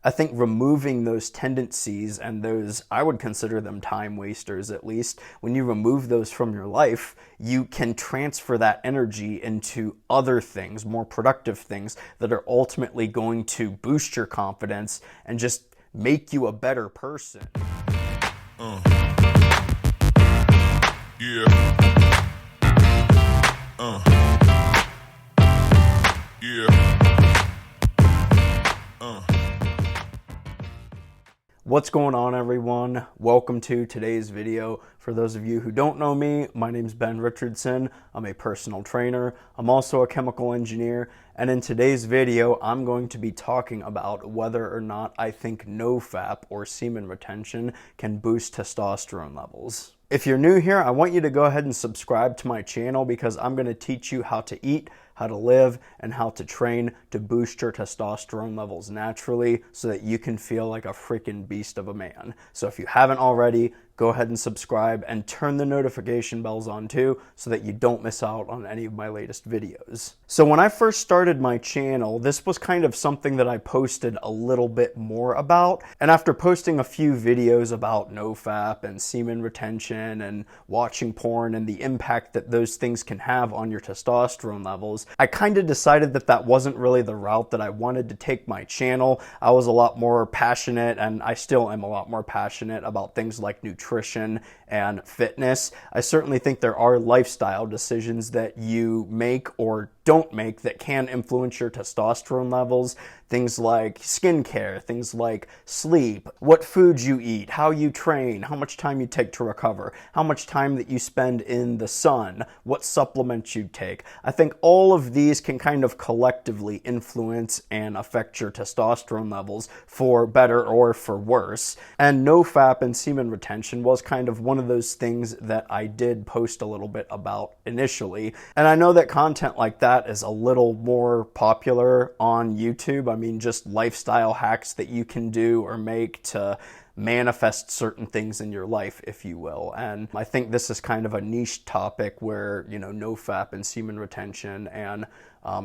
I think removing those tendencies and those, I would consider them time wasters at least, when you remove those from your life, you can transfer that energy into other things, more productive things that are ultimately going to boost your confidence and just make you a better person. What's going on, everyone? Welcome to today's video. For those of you who don't know me, my name's Ben Richardson. I'm a personal trainer. I'm also a chemical engineer. And in today's video, I'm going to be talking about whether or not I think NoFap or semen retention can boost testosterone levels. If you're new here, I want you to go ahead and subscribe to my channel because I'm going to teach you how to eat, how to live, and how to train to boost your testosterone levels naturally so that you can feel like a freaking beast of a man. So if you haven't already, go ahead and subscribe and turn the notification bells on too so that you don't miss out on any of my latest videos. So when I first started my channel, this was kind of something that I posted a little bit more about. And after posting a few videos about NoFap and semen retention and watching porn and the impact that those things can have on your testosterone levels, I kind of decided that that wasn't really the route that I wanted to take my channel. I was a lot more passionate, and I still am a lot more passionate about things like nutrition and fitness. I certainly think there are lifestyle decisions that you make or don't make that can influence your testosterone levels. Things like skincare, things like sleep, what foods you eat, how you train, how much time you take to recover, how much time that you spend in the sun, what supplements you take. I think all of these can kind of collectively influence and affect your testosterone levels for better or for worse. And NoFap and semen retention was kind of one of those things that I did post a little bit about initially. And I know that content like that is a little more popular on YouTube. I mean, just lifestyle hacks that you can do or make to manifest certain things in your life, if you will. And I think this is kind of a niche topic where, you know, NoFap and semen retention and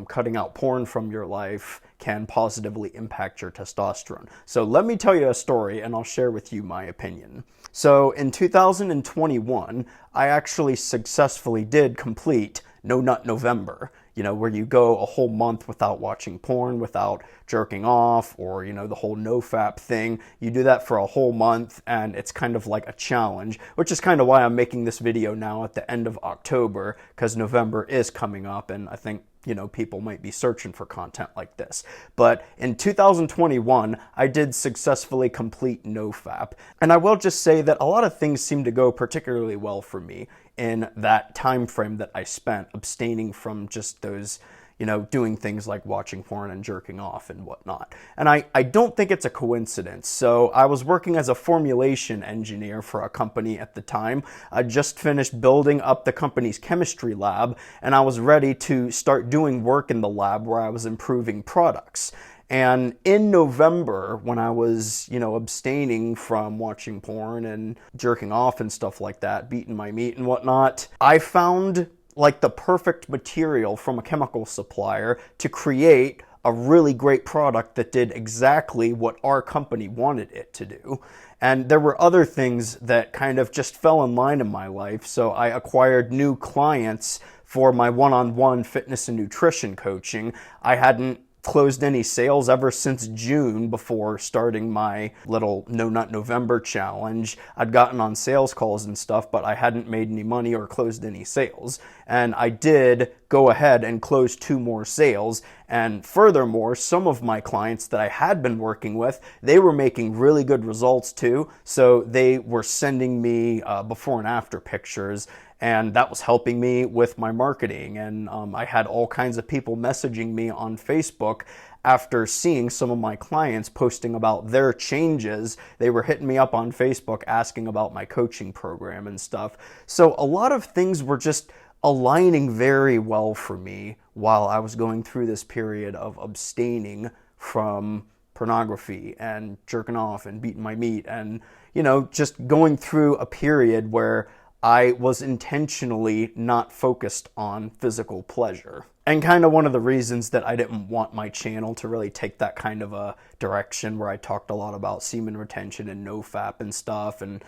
cutting out porn from your life can positively impact your testosterone. So let me tell you a story and I'll share with you my opinion. So in 2021, I actually successfully did complete No Nut November, you know, where you go a whole month without watching porn, without jerking off, or, you know, the whole NoFap thing. You do that for a whole month and it's kind of like a challenge, which is kind of why I'm making this video now at the end of October, because November is coming up and I think, you know, people might be searching for content like this. But in 2021, I did successfully complete NoFap. And I will just say that a lot of things seem to go particularly well for me in that time frame that I spent abstaining from just those, you know, doing things like watching porn and jerking off and whatnot. And I don't think it's a coincidence. So I was working as a formulation engineer for a company at the time. I just finished building up the company's chemistry lab, and I was ready to start doing work in the lab where I was improving products. And in November, when I was, you know, abstaining from watching porn and jerking off and stuff like that, beating my meat and whatnot, I found like the perfect material from a chemical supplier to create a really great product that did exactly what our company wanted it to do. And there were other things that kind of just fell in line in my life. So I acquired new clients for my one-on-one fitness and nutrition coaching. I hadn't closed any sales ever since June before starting my little No Nut November challenge. I'd gotten on sales calls and stuff, but I hadn't made any money or closed any sales. And I did go ahead and close 2 more sales. And furthermore, some of my clients that I had been working with, they were making really good results too. So they were sending me before and after pictures, and that was helping me with my marketing. And I had all kinds of people messaging me on Facebook after seeing some of my clients posting about their changes. They were hitting me up on Facebook asking about my coaching program and stuff. So a lot of things were just aligning very well for me while I was going through this period of abstaining from pornography and jerking off and beating my meat and, you know, just going through a period where I was intentionally not focused on physical pleasure. And kind of one of the reasons that I didn't want my channel to really take that kind of a direction where I talked a lot about semen retention and NoFap and stuff and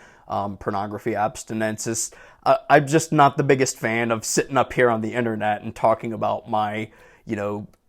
pornography abstinence is I'm just not the biggest fan of sitting up here on the internet and talking about my,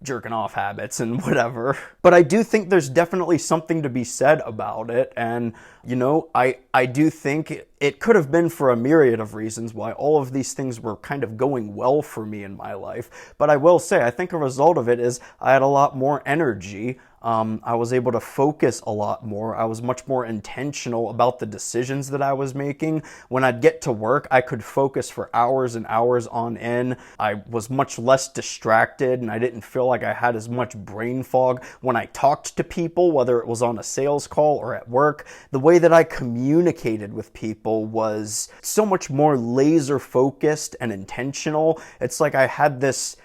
jerking off habits and whatever. But I do think there's definitely something to be said about it. And, I do think it could have been for a myriad of reasons why all of these things were kind of going well for me in my life. But I will say, I think a result of it is I had a lot more energy. I was able to focus a lot more. I was much more intentional about the decisions that I was making. When I'd get to work, I could focus for hours and hours on end. I was much less distracted, and I didn't feel like I had as much brain fog when I talked to people, whether it was on a sales call or at work. The way that I communicated with people was so much more laser focused and intentional. It's like I had this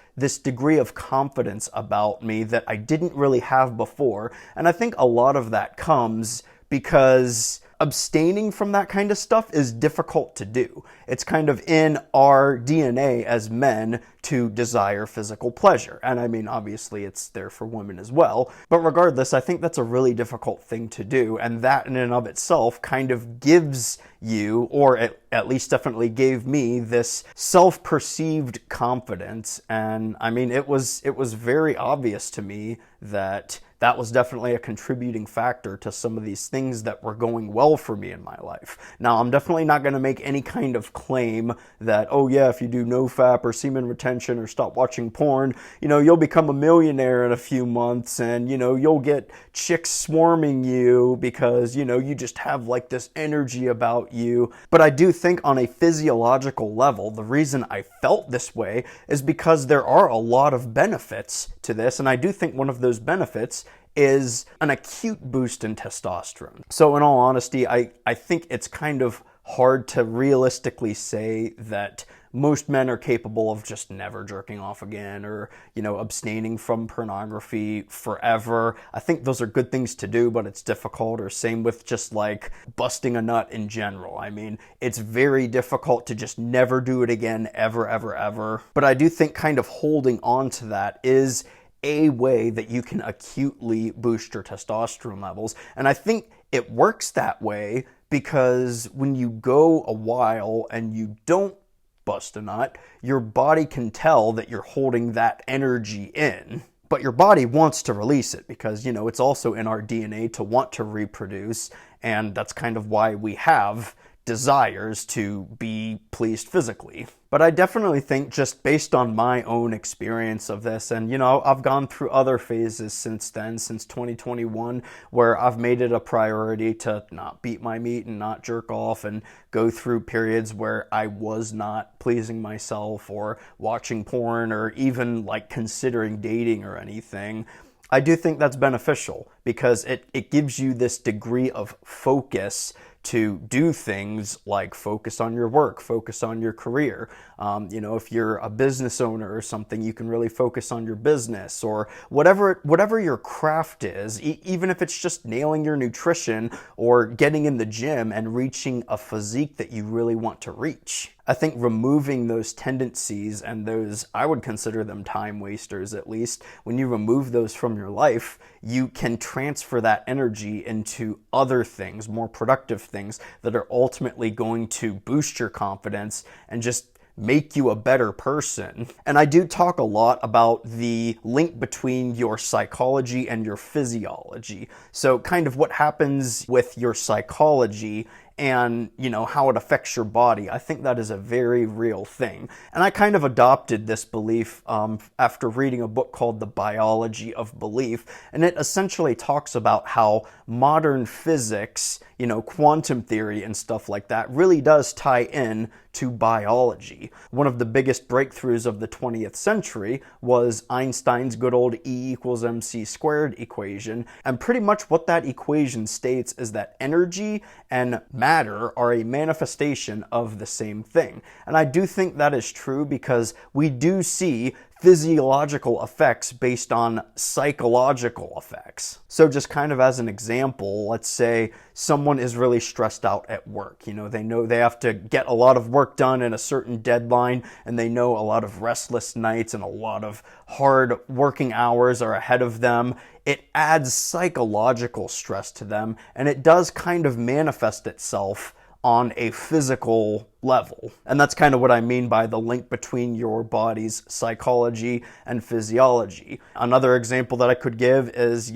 degree of confidence about me that I didn't really have before. And I think a lot of that comes because abstaining from that kind of stuff is difficult to do. It's kind of in our DNA as men to desire physical pleasure. And I mean, obviously it's there for women as well. But regardless, I think that's a really difficult thing to do. And that in and of itself kind of gives you, or at least definitely gave me, this self-perceived confidence. And I mean, it was very obvious to me that that was definitely a contributing factor to some of these things that were going well for me in my life. Now, I'm definitely not going to make any kind of claim that, oh yeah, if you do NoFap or semen retention or stop watching porn, you'll become a millionaire in a few months and, you'll get chicks swarming you because, you just have like this energy about you. But I do think on a physiological level, the reason I felt this way is because there are a lot of benefits to this. And I do think one of those benefits is an acute boost in testosterone. So in all honesty, I think it's kind of hard to realistically say that most men are capable of just never jerking off again or, abstaining from pornography forever. I think those are good things to do, but it's difficult. Or same with just like busting a nut in general. I mean, it's very difficult to just never do it again, ever, ever, ever. But I do think kind of holding on to that is a way that you can acutely boost your testosterone levels. And I think it works that way because when you go a while and you don't bust a nut, your body can tell that you're holding that energy in. But your body wants to release it because, it's also in our DNA to want to reproduce. And that's kind of why we have desires to be pleased physically. But I definitely think, just based on my own experience of this, and I've gone through other phases since then, since 2021, where I've made it a priority to not beat my meat and not jerk off, and go through periods where I was not pleasing myself or watching porn or even like considering dating or anything. I do think that's beneficial because it gives you this degree of focus to do things like focus on your work, focus on your career. If you're a business owner or something, you can really focus on your business or whatever your craft is, even if it's just nailing your nutrition or getting in the gym and reaching a physique that you really want to reach. I think removing those tendencies and those, I would consider them time wasters at least, when you remove those from your life, you can transfer that energy into other things, more productive things that are ultimately going to boost your confidence and just make you a better person. And I do talk a lot about the link between your psychology and your physiology. So kind of what happens with your psychology and, how it affects your body. I think that is a very real thing. And I kind of adopted this belief after reading a book called The Biology of Belief. And it essentially talks about how modern physics, quantum theory and stuff like that really does tie in to biology. One of the biggest breakthroughs of the 20th century was Einstein's good old E = mc squared equation. And pretty much what that equation states is that energy and matter are a manifestation of the same thing. And I do think that is true because we do see physiological effects based on psychological effects. So just kind of as an example, let's say someone is really stressed out at work. They know they have to get a lot of work done in a certain deadline, and they know a lot of restless nights and a lot of hard working hours are ahead of them. It adds psychological stress to them, and it does kind of manifest itself on a physical level. And that's kind of what I mean by the link between your body's psychology and physiology. Another example that I could give is,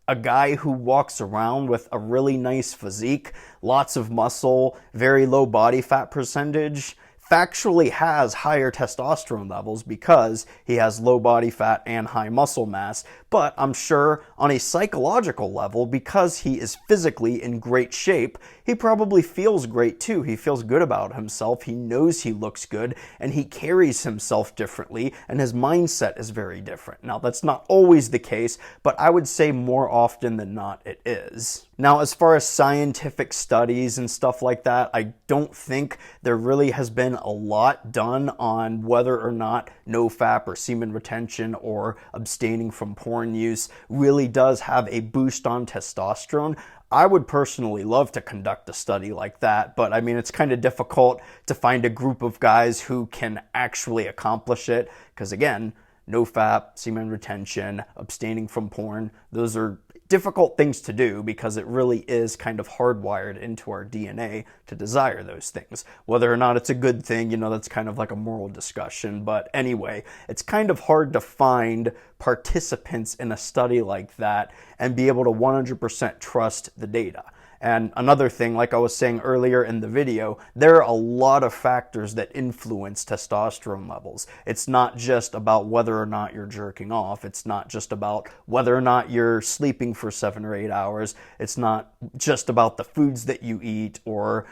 a guy who walks around with a really nice physique, lots of muscle, very low body fat percentage, factually has higher testosterone levels because he has low body fat and high muscle mass. But I'm sure on a psychological level, because he is physically in great shape, he probably feels great too. He feels good about himself. He knows he looks good, and he carries himself differently, and his mindset is very different. Now, that's not always the case, but I would say more often than not it is. Now, as far as scientific studies and stuff like that, I don't think there really has been a lot done on whether or not NoFap or semen retention or abstaining from porn use really does have a boost on testosterone. I would personally love to conduct a study like that, but I mean, it's kind of difficult to find a group of guys who can actually accomplish it, because again, NoFap, semen retention, abstaining from porn, those are difficult things to do because it really is kind of hardwired into our DNA to desire those things. Whether or not it's a good thing, that's kind of like a moral discussion. But anyway, it's kind of hard to find participants in a study like that and be able to 100% trust the data. And another thing, like I was saying earlier in the video, there are a lot of factors that influence testosterone levels. It's not just about whether or not you're jerking off. It's not just about whether or not you're sleeping for 7 or 8 hours. It's not just about the foods that you eat or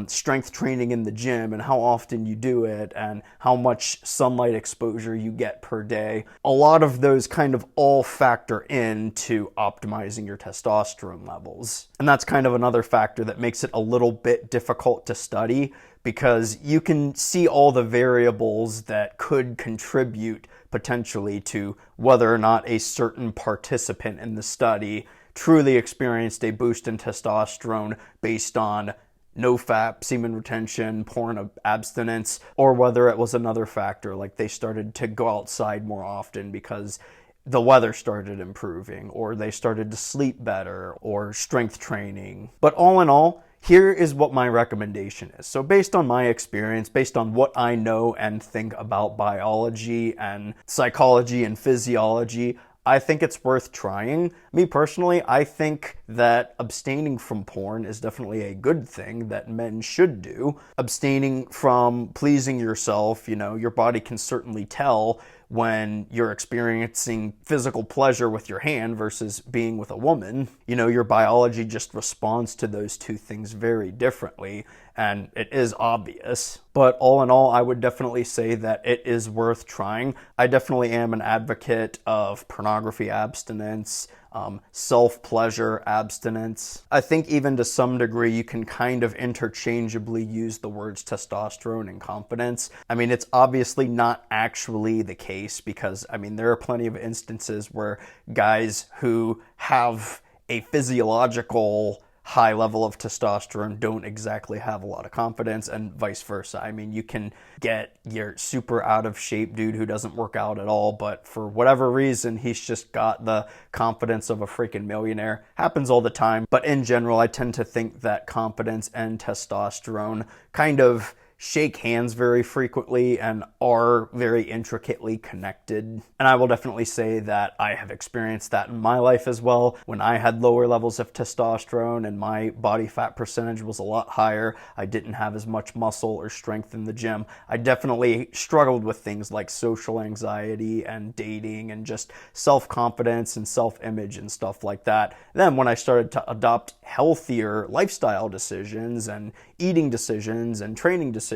strength training in the gym and how often you do it and how much sunlight exposure you get per day. A lot of those kind of all factor into optimizing your testosterone levels. And that's kind of another factor that makes it a little bit difficult to study, because you can see all the variables that could contribute potentially to whether or not a certain participant in the study truly experienced a boost in testosterone based on NoFap, semen retention, porn abstinence, or whether it was another factor, like they started to go outside more often because the weather started improving, or they started to sleep better, or strength training. But all in all, here is what my recommendation is. So based on my experience, based on what I know and think about biology and psychology and physiology, I think it's worth trying. Me personally, I think that abstaining from porn is definitely a good thing that men should do. Abstaining from pleasing yourself, your body can certainly tell when you're experiencing physical pleasure with your hand versus being with a woman. Your biology just responds to those two things very differently, and it is obvious. But all in all, I would definitely say that it is worth trying. I definitely am an advocate of pornography abstinence, self-pleasure abstinence. I think even to some degree you can kind of interchangeably use the words testosterone and confidence. I mean, it's obviously not actually the case because, there are plenty of instances where guys who have a physiological high level of testosterone don't exactly have a lot of confidence, and vice versa. You can get your super out of shape dude who doesn't work out at all, but for whatever reason, he's just got the confidence of a freaking millionaire. Happens all the time. But in general, I tend to think that confidence and testosterone kind of shake hands very frequently and are very intricately connected. And I will definitely say that I have experienced that in my life as well. When I had lower levels of testosterone and my body fat percentage was a lot higher, I didn't have as much muscle or strength in the gym. I definitely struggled with things like social anxiety and dating and just self-confidence and self-image and stuff like that. Then when I started to adopt healthier lifestyle decisions and eating decisions and training decisions,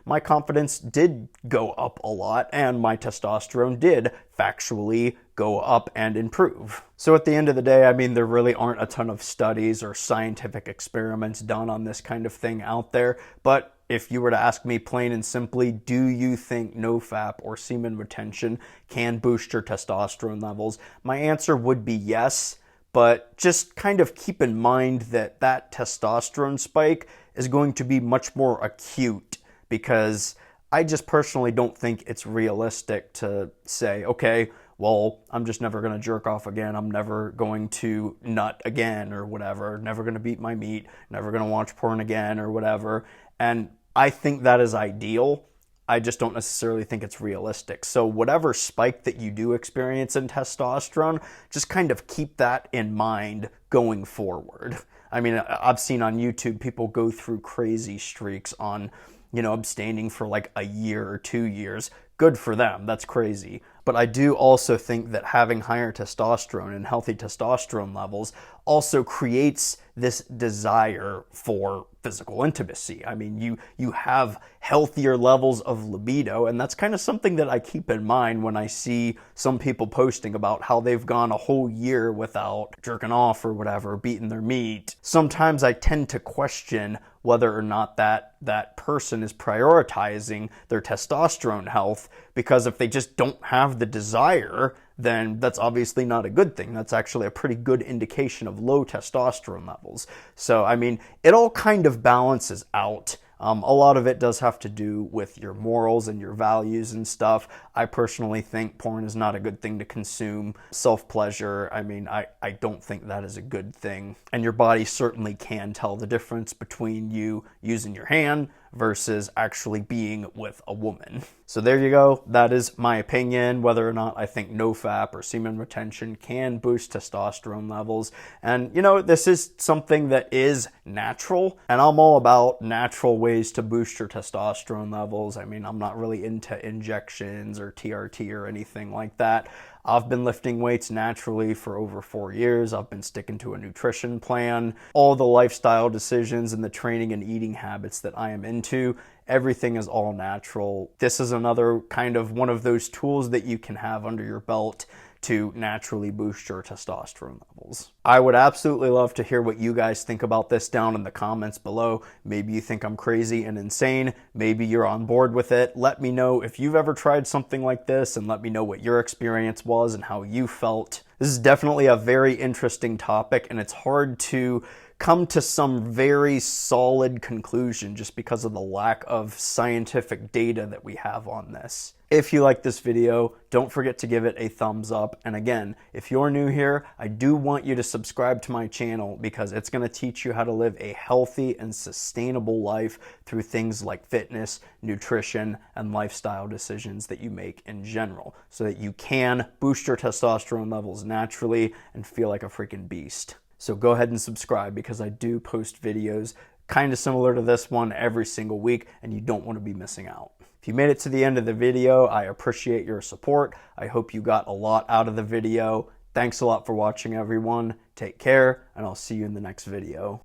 my confidence did go up a lot and my testosterone did factually go up and improve. So at the end of the day, there really aren't a ton of studies or scientific experiments done on this kind of thing out there, but if you were to ask me plain and simply, do you think NoFap or semen retention can boost your testosterone levels? My answer would be yes, but just kind of keep in mind that that testosterone spike is going to be much more acute, because I just personally don't think it's realistic to say, okay, well, I'm just never going to jerk off again. I'm never going to nut again or whatever. Never going to beat my meat. Never going to watch porn again or whatever. And I think that is ideal. I just don't necessarily think it's realistic. So whatever spike that you do experience in testosterone, just kind of keep that in mind going forward. I mean, I've seen on YouTube people go through crazy streaks on, abstaining for like a year or 2 years. Good for them. That's crazy. But I do also think that having higher testosterone and healthy testosterone levels also creates this desire for physical intimacy. I mean, you have healthier levels of libido, and that's kind of something that I keep in mind when I see some people posting about how they've gone a whole year without jerking off or whatever, beating their meat. Sometimes I tend to question whether or not that person is prioritizing their testosterone health, because if they just don't have the desire, then that's obviously not a good thing. That's actually a pretty good indication of low testosterone levels. So, I mean, it all kind of balances out. A lot of it does have to do with your morals and your values and stuff. I personally think porn is not a good thing to consume. Self-pleasure, I mean, I don't think that is a good thing. And your body certainly can tell the difference between you using your hand versus actually being with a woman. So there you go. That is my opinion, whether or not I think NoFap or semen retention can boost testosterone levels. And, this is something that is natural, and I'm all about natural ways to boost your testosterone levels. I mean, I'm not really into injections or TRT or anything like that. I've been lifting weights naturally for over 4 years. I've been sticking to a nutrition plan. All the lifestyle decisions and the training and eating habits that I am into, everything is all natural. This is another kind of one of those tools that you can have under your belt to naturally boost your testosterone levels. I would absolutely love to hear what you guys think about this down in the comments below. Maybe you think I'm crazy and insane. Maybe you're on board with it. Let me know if you've ever tried something like this, and let me know what your experience was and how you felt. This is definitely a very interesting topic, and it's hard to come to some very solid conclusion just because of the lack of scientific data that we have on this. If you like this video, don't forget to give it a thumbs up. And again, if you're new here, I do want you to subscribe to my channel, because it's going to teach you how to live a healthy and sustainable life through things like fitness, nutrition, and lifestyle decisions that you make in general, so that you can boost your testosterone levels naturally and feel like a freaking beast. So go ahead and subscribe, because I do post videos kind of similar to this one every single week, and you don't want to be missing out. If you made it to the end of the video, I appreciate your support. I hope you got a lot out of the video. Thanks a lot for watching, everyone. Take care, and I'll see you in the next video.